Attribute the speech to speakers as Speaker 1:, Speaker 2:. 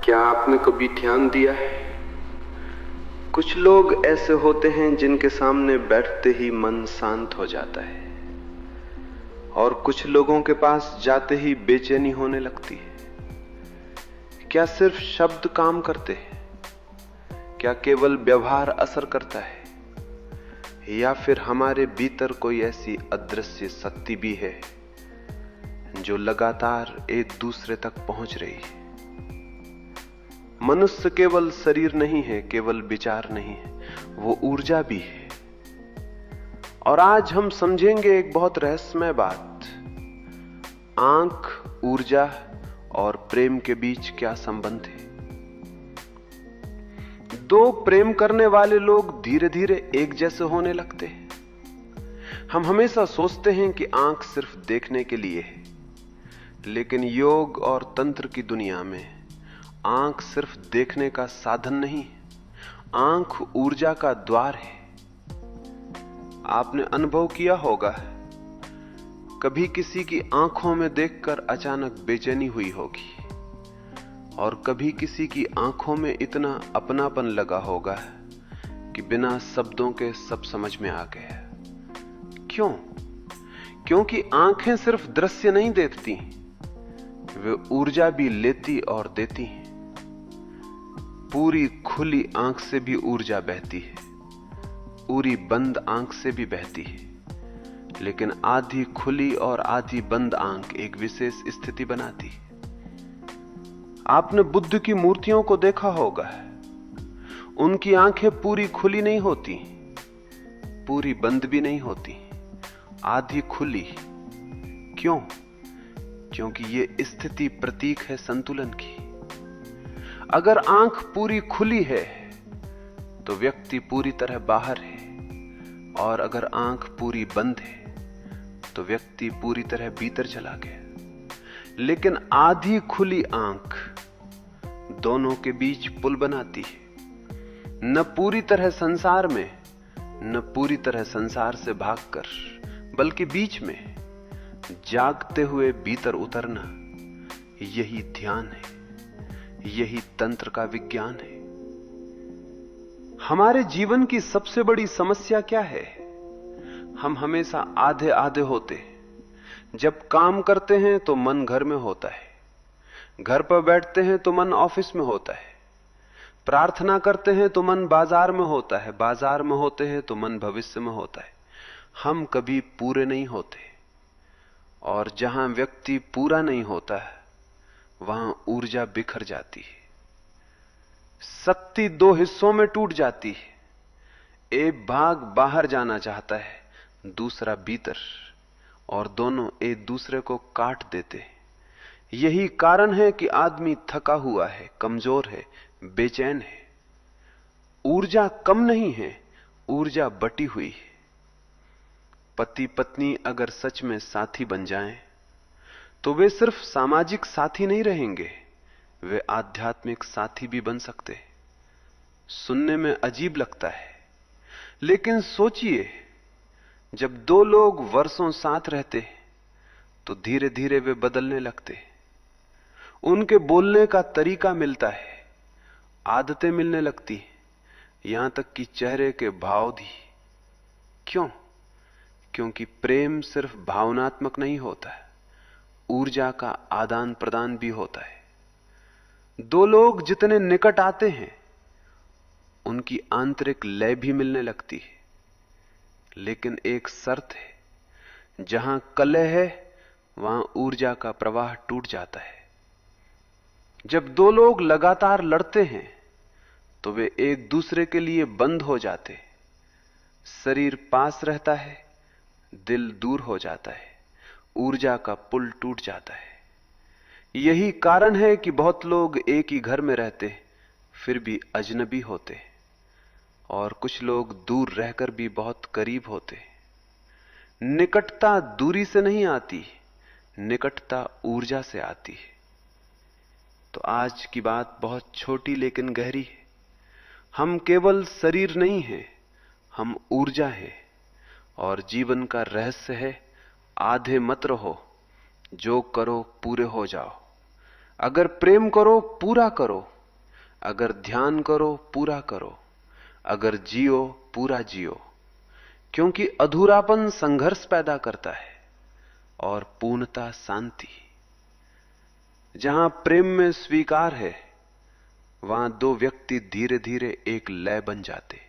Speaker 1: क्या आपने कभी ध्यान दिया है, कुछ लोग ऐसे होते हैं जिनके सामने बैठते ही मन शांत हो जाता है और कुछ लोगों के पास जाते ही बेचैनी होने लगती है। क्या सिर्फ शब्द काम करते हैं? क्या केवल व्यवहार असर करता है, या फिर हमारे भीतर कोई ऐसी अदृश्य शक्ति भी है जो लगातार एक दूसरे तक पहुंच रही है? मनुष्य केवल शरीर नहीं है, केवल विचार नहीं है, वो ऊर्जा भी है। और आज हम समझेंगे एक बहुत रहस्यमय बात। आंख, ऊर्जा और प्रेम के बीच क्या संबंध है? दो प्रेम करने वाले लोग धीरे धीरे एक जैसे होने लगते हैं। हम हमेशा सोचते हैं कि आंख सिर्फ देखने के लिए है, लेकिन योग और तंत्र की दुनिया में आंख सिर्फ देखने का साधन नहीं, आंख ऊर्जा का द्वार है। आपने अनुभव किया होगा, कभी किसी की आंखों में देखकर अचानक बेचैनी हुई होगी, और कभी किसी की आंखों में इतना अपनापन लगा होगा कि बिना शब्दों के सब समझ में आ गया। क्यों? क्योंकि आंखें सिर्फ दृश्य नहीं देखती, वे ऊर्जा भी लेती और देती हैं। पूरी खुली आंख से भी ऊर्जा बहती है, पूरी बंद आंख से भी बहती है, लेकिन आधी खुली और आधी बंद आंख एक विशेष स्थिति बनाती है। आपने बुद्ध की मूर्तियों को देखा होगा, उनकी आंखें पूरी खुली नहीं होती, पूरी बंद भी नहीं होती, आधी खुली। क्यों? क्योंकि ये स्थिति प्रतीक है संतुलन की। अगर आंख पूरी खुली है तो व्यक्ति पूरी तरह बाहर है, और अगर आंख पूरी बंद है तो व्यक्ति पूरी तरह भीतर चला गया। लेकिन आधी खुली आंख दोनों के बीच पुल बनाती है, न पूरी तरह संसार में, न पूरी तरह संसार से भागकर, बल्कि बीच में जागते हुए भीतर उतरना। यही ध्यान है, यही तंत्र का विज्ञान है। हमारे जीवन की सबसे बड़ी समस्या क्या है? हम हमेशा आधे आधे होते हैं। जब काम करते हैं तो मन घर में होता है, घर पर बैठते हैं तो मन ऑफिस में होता है, प्रार्थना करते हैं तो मन बाजार में होता है, बाजार में होते हैं तो मन भविष्य में होता है। हम कभी पूरे नहीं होते, और जहां व्यक्ति पूरा नहीं होता है वहां ऊर्जा बिखर जाती है। शक्ति दो हिस्सों में टूट जाती है। एक भाग बाहर जाना चाहता है, दूसरा भीतर, और दोनों एक दूसरे को काट देते हैं। यही कारण है कि आदमी थका हुआ है, कमजोर है, बेचैन है। ऊर्जा कम नहीं है, ऊर्जा बटी हुई है। पति पत्नी अगर सच में साथी बन जाएं, तो वे सिर्फ सामाजिक साथी नहीं रहेंगे, वे आध्यात्मिक साथी भी बन सकते हैं। सुनने में अजीब लगता है, लेकिन सोचिए, जब दो लोग वर्षों साथ रहते तो धीरे धीरे वे बदलने लगते। उनके बोलने का तरीका मिलता है, आदतें मिलने लगती, यहां तक कि चेहरे के भाव भी। क्यों? क्योंकि प्रेम सिर्फ भावनात्मक नहीं होता है, ऊर्जा का आदान प्रदान भी होता है। दो लोग जितने निकट आते हैं उनकी आंतरिक लय भी मिलने लगती है, लेकिन एक शर्त है, जहां कलह है वहां ऊर्जा का प्रवाह टूट जाता है। जब दो लोग लगातार लड़ते हैं तो वे एक दूसरे के लिए बंद हो जाते, शरीर पास रहता है, दिल दूर हो जाता है, ऊर्जा का पुल टूट जाता है। यही कारण है कि बहुत लोग एक ही घर में रहते फिर भी अजनबी होते, और कुछ लोग दूर रहकर भी बहुत करीब होते। निकटता दूरी से नहीं आती, निकटता ऊर्जा से आती है। तो आज की बात बहुत छोटी लेकिन गहरी है। हम केवल शरीर नहीं हैं, हम ऊर्जा हैं, और जीवन का रहस्य है, आधे मत रहो, जो करो पूरे हो जाओ। अगर प्रेम करो, पूरा करो, अगर ध्यान करो पूरा करो, अगर जियो पूरा जियो, क्योंकि अधूरापन संघर्ष पैदा करता है और पूर्णता शांति। जहां प्रेम में स्वीकार है, वहां दो व्यक्ति धीरे धीरे एक लय बन जाते।